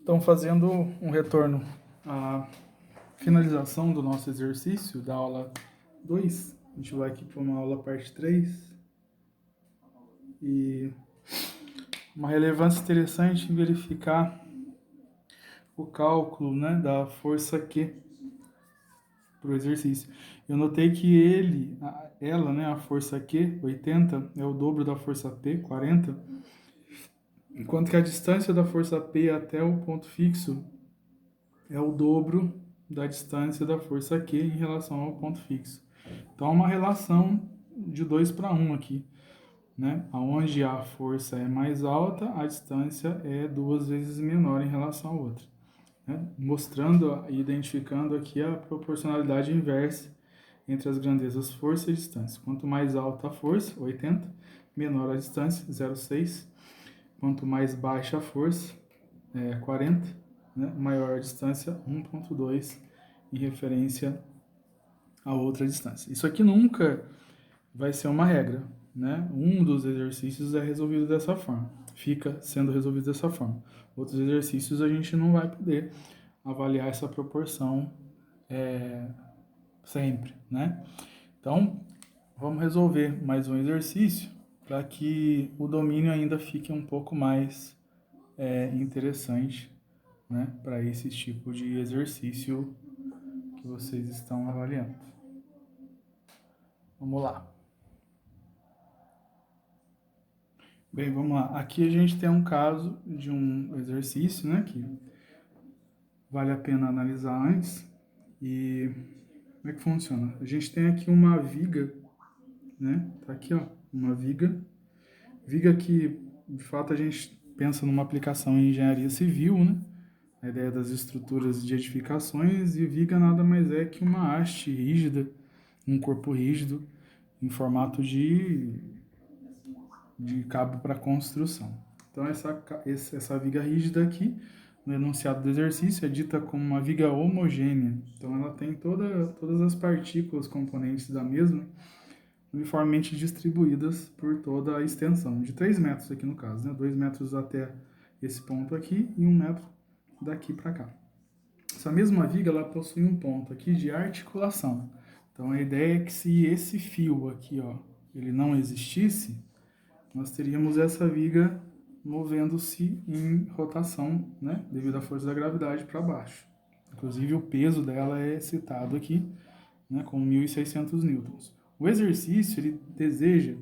Então, fazendo um retorno à finalização do nosso exercício da aula 2, a gente vai aqui para uma aula parte 3. E uma relevância interessante em verificar o cálculo, né, da força Q para o exercício. Eu notei que ela, né, a força Q, 80, é o dobro da força P, 40, enquanto que a distância da força P até o ponto fixo é o dobro da distância da força Q em relação ao ponto fixo. Então, há uma relação de 2 para 1 aqui, né? Onde a força é mais alta, a distância é 2 vezes menor em relação à outra, né? Mostrando e identificando aqui a proporcionalidade inversa entre as grandezas força e distância. Quanto mais alta a força, 80, menor a distância, 0,6. Quanto mais baixa a força, 40, né? Maior a distância, 1,2, em referência a outra distância. Isso aqui nunca vai ser uma regra, né? Um dos exercícios é resolvido dessa forma, fica sendo resolvido dessa forma. Outros exercícios a gente não vai poder avaliar essa proporção sempre, né? Então, vamos resolver mais um exercício para que o domínio ainda fique um pouco mais interessante, né? Para esse tipo de exercício que vocês estão avaliando. Vamos lá. Bem, vamos lá. Aqui a gente tem um caso de um exercício, né, que vale a pena analisar antes. E como é que funciona? A gente tem aqui uma viga, né? Tá aqui, ó, uma viga. Viga que, de fato, a gente pensa numa aplicação em engenharia civil, né? A ideia das estruturas de edificações, e viga nada mais é que uma haste rígida, um corpo rígido, em formato de cabo para construção. Então, essa viga rígida aqui, no enunciado do exercício, é dita como uma viga homogênea. Então, ela tem todas as partículas componentes da mesma uniformemente distribuídas por toda a extensão, de 3 metros aqui no caso, né? 2 metros até esse ponto aqui e 1 metro daqui para cá. Essa mesma viga ela possui um ponto aqui de articulação. Então, a ideia é que se esse fio aqui, ó, ele não existisse, nós teríamos essa viga movendo-se em rotação, né, devido à força da gravidade para baixo. Inclusive, o peso dela é citado aqui, né, com 1.600 newtons. O exercício ele deseja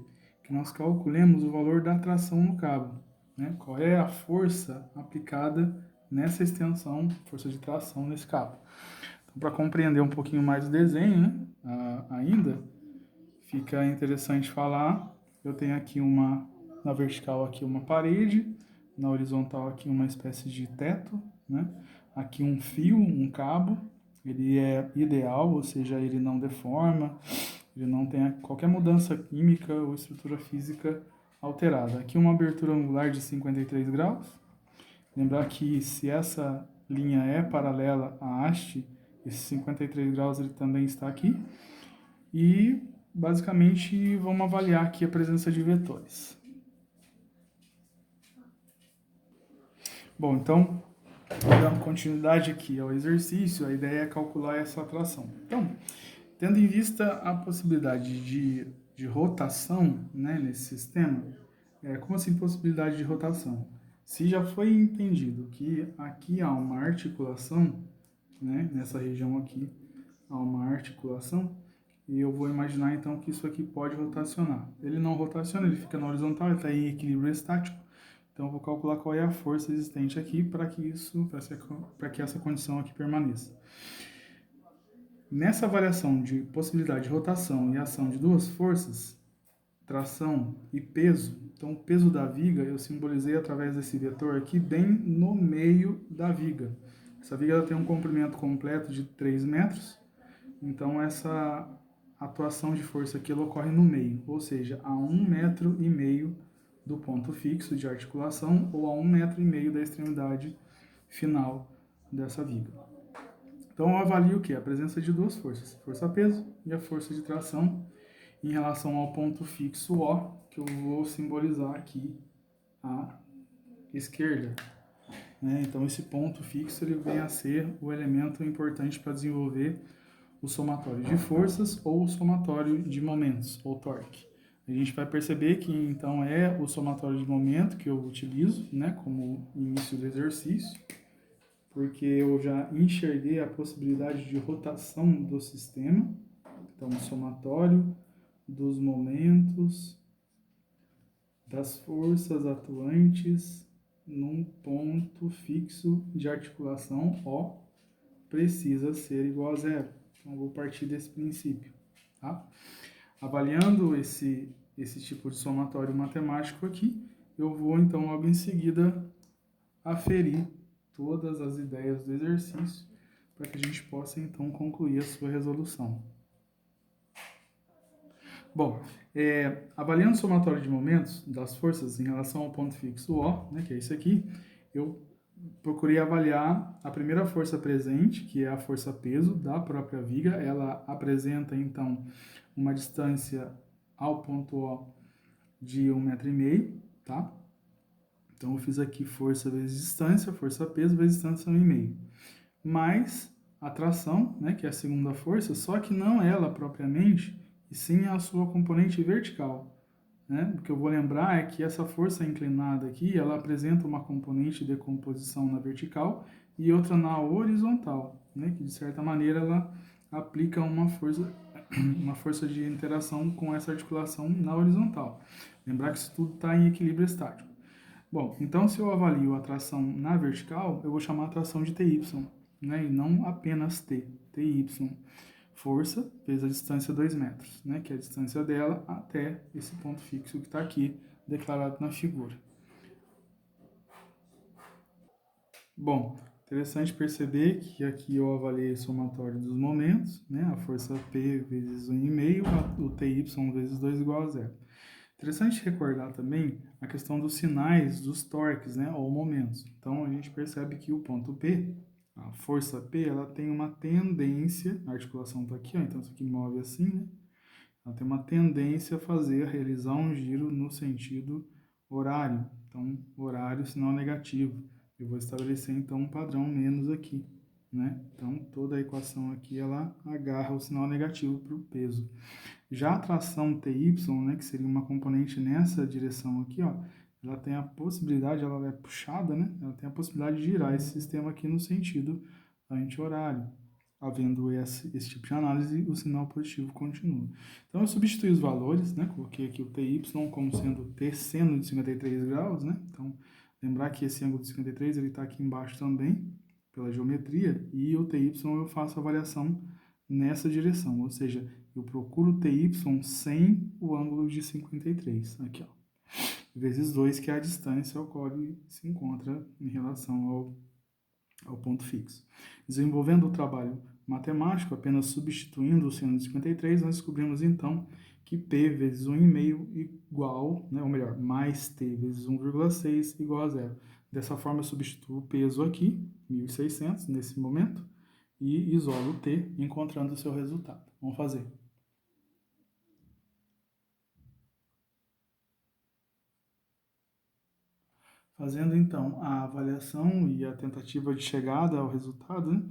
que nós calculemos o valor da tração no cabo, né, qual é a força aplicada nessa extensão, força de tração nesse cabo. Então, para compreender um pouquinho mais o desenho, né, ainda, fica interessante falar, eu tenho aqui na vertical aqui uma parede, na horizontal aqui uma espécie de teto, né? Aqui um fio, um cabo, ele é ideal, ou seja, ele não deforma, ele não tem qualquer mudança química ou estrutura física alterada. Aqui uma abertura angular de 53 graus. Lembrar que se essa linha é paralela à haste, esse 53 graus ele também está aqui. E basicamente vamos avaliar aqui a presença de vetores. Bom, então, dando continuidade aqui ao exercício, a ideia é calcular essa atração. Então, tendo em vista a possibilidade de rotação, né, nesse sistema, como assim possibilidade de rotação? Se já foi entendido que aqui há uma articulação, né, nessa região aqui há uma articulação, e eu vou imaginar então que isso aqui pode rotacionar. Ele não rotaciona, ele fica na horizontal, ele está em equilíbrio estático. Então eu vou calcular qual é a força existente aqui para que essa condição aqui permaneça. Nessa avaliação de possibilidade de rotação e ação de duas forças, tração e peso, então o peso da viga eu simbolizei através desse vetor aqui bem no meio da viga. Essa viga ela tem um comprimento completo de 3 metros, então essa atuação de força aqui ela ocorre no meio, ou seja, a 1,5 metro do ponto fixo de articulação ou a 1,5 metro da extremidade final dessa viga. Então eu avalio o que? A presença de duas forças, força-peso e a força de tração em relação ao ponto fixo O, que eu vou simbolizar aqui à esquerda. né? Então esse ponto fixo ele vem a ser o elemento importante para desenvolver o somatório de forças ou o somatório de momentos, ou torque. A gente vai perceber que então é o somatório de momento que eu utilizo, né, como início do exercício, porque eu já enxerguei a possibilidade de rotação do sistema. Então, o somatório dos momentos das forças atuantes num ponto fixo de articulação O precisa ser igual a zero. Então, eu vou partir desse princípio, tá? Avaliando esse tipo de somatório matemático aqui, eu vou então logo em seguida aferir todas as ideias do exercício para que a gente possa então concluir a sua resolução. Bom, avaliando o somatório de momentos das forças em relação ao ponto fixo O, né, que é isso aqui, eu procurei avaliar a primeira força presente, que é a força peso da própria viga. Ela apresenta então uma distância ao ponto O de 1,5 m, tá? Então eu fiz aqui força vezes distância, força peso vezes distância 1,5 m. Mais a tração, né, que é a segunda força, só que não ela propriamente, e sim a sua componente vertical. Né? O que eu vou lembrar é que essa força inclinada aqui, ela apresenta uma componente de decomposição na vertical e outra na horizontal, né? Que de certa maneira ela aplica uma força de interação com essa articulação na horizontal. Lembrar que isso tudo está em equilíbrio estático. Bom, então se eu avalio a tração na vertical, eu vou chamar a tração de TY, né? E não apenas T, TY. Força vezes a distância 2 metros, né? Que é a distância dela até esse ponto fixo que está aqui declarado na figura. Bom, interessante perceber que aqui eu avaliei o somatório dos momentos, né? A força P vezes 1,5, o TY vezes 2 igual a zero. Interessante recordar também a questão dos sinais dos torques, né, ou momentos. Então a gente percebe que o ponto P, a força P, ela tem uma tendência, a articulação está aqui, ó, então isso aqui move assim, né? Ela tem uma tendência a realizar um giro no sentido horário. Então, horário, sinal negativo. Eu vou estabelecer então um padrão menos aqui, né? Então toda a equação aqui ela agarra o sinal negativo para o peso. Já a tração TY, né, que seria uma componente nessa direção aqui, ó, ela tem a possibilidade, ela é puxada, né, ela tem a possibilidade de girar esse sistema aqui no sentido anti-horário. Havendo esse tipo de análise, o sinal positivo continua. Então, eu substituí os valores, né, coloquei aqui o TY como sendo T seno de 53 graus, né, então, lembrar que esse ângulo de 53, ele está aqui embaixo também, pela geometria, e o TY eu faço a variação nessa direção, ou seja, eu procuro TY sem o ângulo de 53, aqui ó, vezes 2, que é a distância ao qual ele se encontra em relação ao ponto fixo. Desenvolvendo o trabalho matemático, apenas substituindo o seno de 53, nós descobrimos então que P vezes 1,5 igual, né, ou melhor, mais T vezes 1,6 igual a zero. Dessa forma, eu substituo o peso aqui, 1.600 nesse momento, e isolo o T, encontrando o seu resultado. Vamos fazer. Fazendo então a avaliação e a tentativa de chegada ao resultado, né,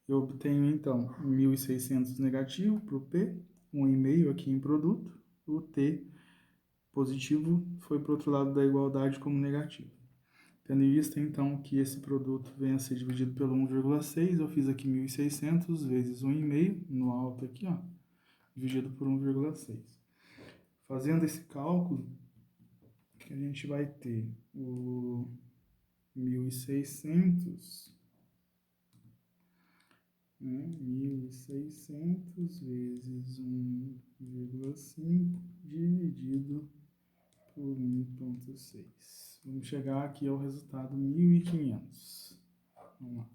eu obtenho então 1.600 negativo para o P, 1,5 aqui em produto, o T positivo foi para o outro lado da igualdade como negativo. Tendo em vista então que esse produto venha a ser dividido pelo 1,6, eu fiz aqui 1.600 vezes 1,5 no alto aqui, ó, dividido por 1,6. Fazendo esse cálculo, que a gente vai ter o 1.600, né? 1.600 vezes 1,5 dividido por 1,6. Vamos chegar aqui ao resultado 1.500. Vamos lá.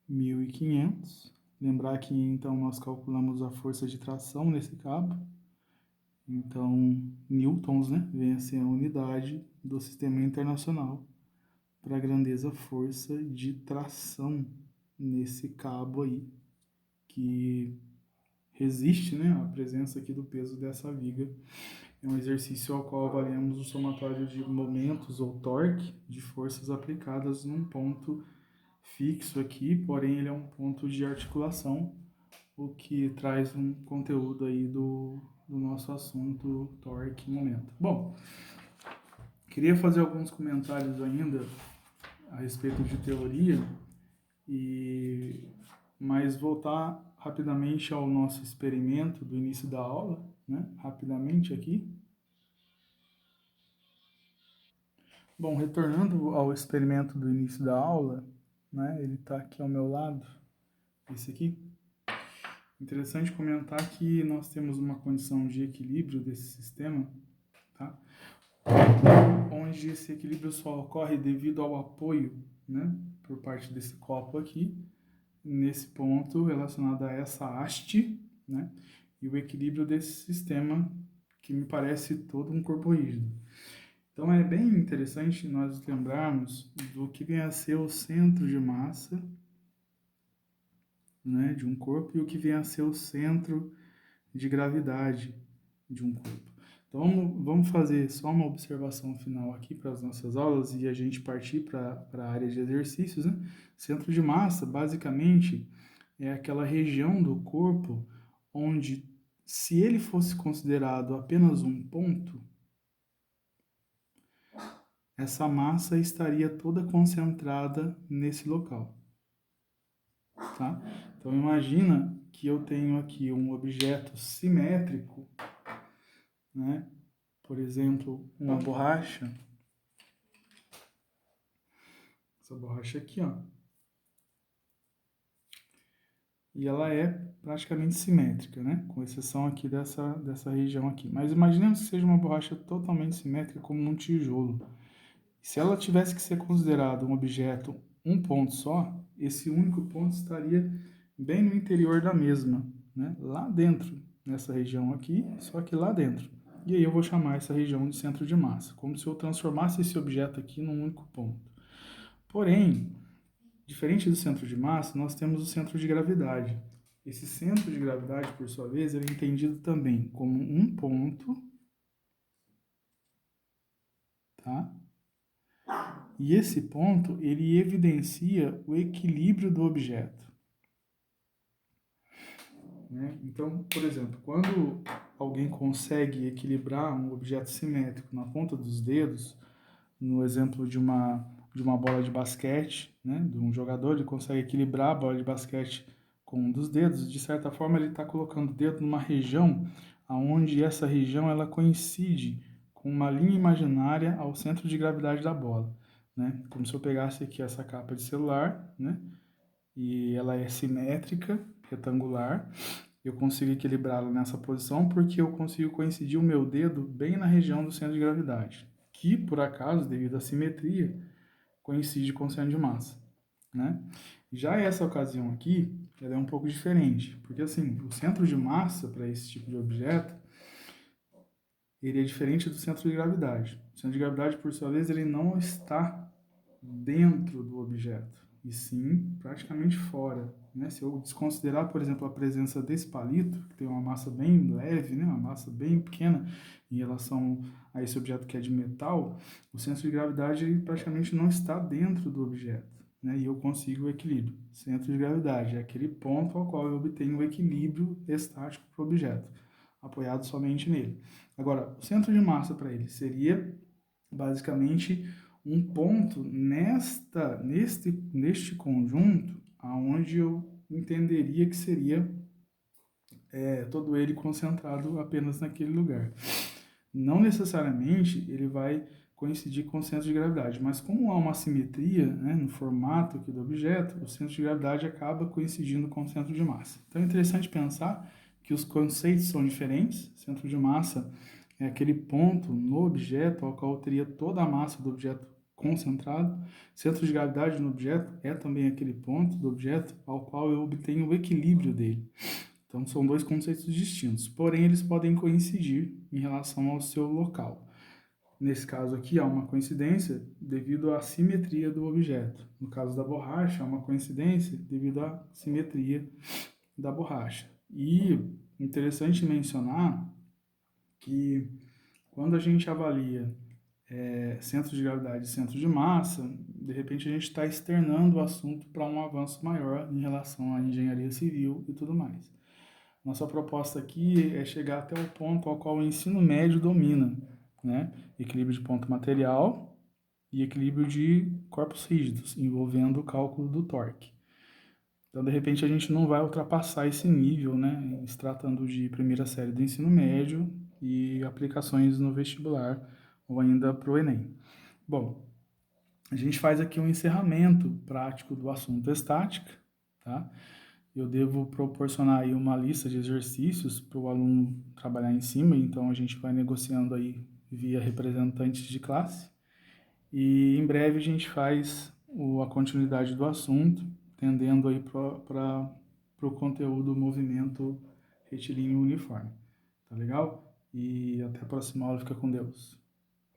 1.500. Lembrar que então nós calculamos a força de tração nesse cabo. Então, newtons, né, vem a ser a unidade do sistema internacional para a grandeza força de tração nesse cabo aí, que resiste, né, à presença aqui do peso dessa viga. É um exercício ao qual avaliamos o somatório de momentos ou torque de forças aplicadas num ponto fixo aqui, porém ele é um ponto de articulação, o que traz um conteúdo aí do nosso assunto torque e momento. Bom, queria fazer alguns comentários ainda a respeito de teoria, mas voltar rapidamente ao nosso experimento do início da aula, né? Rapidamente aqui. Bom, retornando ao experimento do início da aula, né? Ele está aqui ao meu lado, esse aqui. Interessante comentar que nós temos uma condição de equilíbrio desse sistema, tá? Onde esse equilíbrio só ocorre devido ao apoio, né? Por parte desse copo aqui, nesse ponto relacionado a essa haste, né? E o equilíbrio desse sistema, que me parece todo um corpo rígido. Então é bem interessante nós lembrarmos do que vem a ser o centro de massa, né, de um corpo e o que vem a ser o centro de gravidade de um corpo. Então vamos fazer só uma observação final aqui para as nossas aulas e a gente partir para a área de exercícios, né? Centro de massa, basicamente, é aquela região do corpo onde, se ele fosse considerado apenas um ponto, essa massa estaria toda concentrada nesse local, tá? Então imagina que eu tenho aqui um objeto simétrico, né? Por exemplo, uma borracha. Essa borracha aqui, ó. E ela é praticamente simétrica, né? Com exceção aqui dessa região aqui. Mas imaginemos que seja uma borracha totalmente simétrica como um tijolo. Se ela tivesse que ser considerada um objeto, um ponto só, esse único ponto estaria bem no interior da mesma, né? Lá dentro, nessa região aqui, só que lá dentro. E aí eu vou chamar essa região de centro de massa, como se eu transformasse esse objeto aqui num único ponto. Porém, diferente do centro de massa, nós temos o centro de gravidade. Esse centro de gravidade, por sua vez, ele é entendido também como um ponto, tá? E esse ponto, ele evidencia o equilíbrio do objeto, né? Então, por exemplo, quando alguém consegue equilibrar um objeto simétrico na ponta dos dedos, no exemplo de uma bola de basquete, né? De um jogador, ele consegue equilibrar a bola de basquete com um dos dedos, de certa forma ele está colocando o dedo numa região aonde essa região ela coincide com uma linha imaginária ao centro de gravidade da bola, né? Como se eu pegasse aqui essa capa de celular, né? E ela é simétrica, retangular, eu consigo equilibrá-la nessa posição porque eu consigo coincidir o meu dedo bem na região do centro de gravidade, que por acaso, devido à simetria, coincide com o centro de massa, né? Já essa ocasião aqui, ela é um pouco diferente, porque assim, o centro de massa para esse tipo de objeto, ele é diferente do centro de gravidade. O centro de gravidade, por sua vez, ele não está dentro do objeto, e sim praticamente fora, né? Se eu desconsiderar, por exemplo, a presença desse palito, que tem uma massa bem leve, né? Uma massa bem pequena em relação a esse objeto que é de metal, o centro de gravidade ele praticamente não está dentro do objeto, né? E eu consigo o equilíbrio. Centro de gravidade é aquele ponto ao qual eu obtenho o equilíbrio estático para o objeto, apoiado somente nele. Agora, o centro de massa para ele seria basicamente um ponto neste conjunto aonde eu entenderia que seria todo ele concentrado apenas naquele lugar. Não necessariamente ele vai coincidir com o centro de gravidade, mas como há uma simetria, né, no formato aqui do objeto, o centro de gravidade acaba coincidindo com o centro de massa. Então é interessante pensar que os conceitos são diferentes. Centro de massa é aquele ponto no objeto ao qual eu teria toda a massa do objeto concentrado. Centro de gravidade no objeto é também aquele ponto do objeto ao qual eu obtenho o equilíbrio dele. Então são dois conceitos distintos, porém eles podem coincidir em relação ao seu local. Nesse caso aqui há uma coincidência devido à simetria do objeto. No caso da borracha, há uma coincidência devido à simetria da borracha. E interessante mencionar que Quando a gente avalia centro de gravidade e centro de massa, de repente a gente está externando o assunto para um avanço maior em relação à engenharia civil e tudo mais. Nossa proposta aqui é chegar até o ponto ao qual o ensino médio domina, né? Equilíbrio de ponto material e equilíbrio de corpos rígidos, envolvendo o cálculo do torque. Então, de repente, a gente não vai ultrapassar esse nível, né? Se tratando de primeira série do ensino médio e aplicações no vestibular ou ainda para o Enem. Bom, a gente faz aqui um encerramento prático do assunto estática, tá? Eu devo proporcionar aí uma lista de exercícios para o aluno trabalhar em cima, então a gente vai negociando aí via representantes de classe. E em breve a gente faz a continuidade do assunto, tendendo aí para o conteúdo movimento retilíneo uniforme. Tá legal? E até a próxima aula. Fica com Deus.